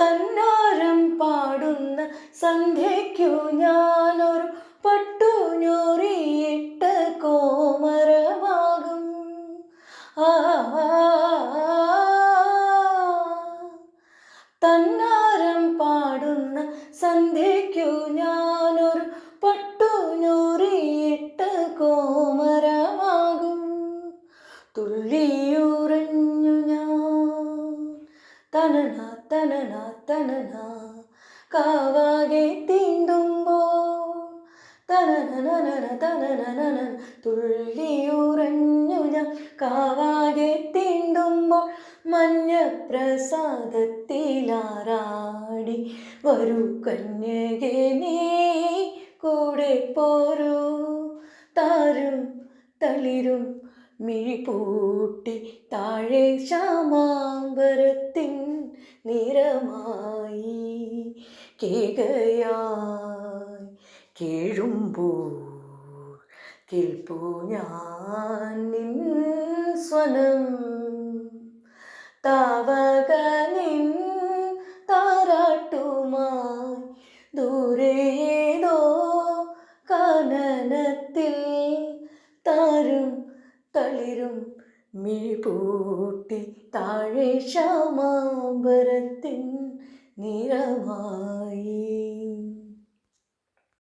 തന്നാരം പാടുന്ന സന്ധ്യയ്ക്കു ഞാനൊരു പട്ടുഞൊറിയിട്ട കോമരമാകും. ആ തന്നാരം പാടുന്ന സന്ധ്യയ്ക്കു ഞാനൊരു പട്ടുഞൊറിയിട്ട കോമരമാകും. തുള്ളിയുറഞ്ഞു ഞാൻ തനന തനന തനന കാവാകെ തീണ്ടുമ്പോൾ തനനനന തനനനന തുള്ളിയുറഞ്ഞു ഞാൻ കാവാകെ തീണ്ടുമ്പോൾ മഞ്ഞപ്രസാദത്തിലാറാടി വരൂ കന്യകേ നീ കൂടെ പോരൂ. താരും തളിരും മിഴിപൂട്ടി താഴെ ശ്യാമാംബരത്തിൻ നിറമായി കേകയായി കേഴുമ്പോൾ കേൾപ്പൂ ഞാൻ നിൻ സ്വനം. താവകനിൻ താരാട്ടുമായി ദൂരെയേതോ കാനനത്തിൽ താരും തളിരും മിഴിപൂട്ടി താഴെ ശ്യാമാംബരത്തിൻ നിറമായി.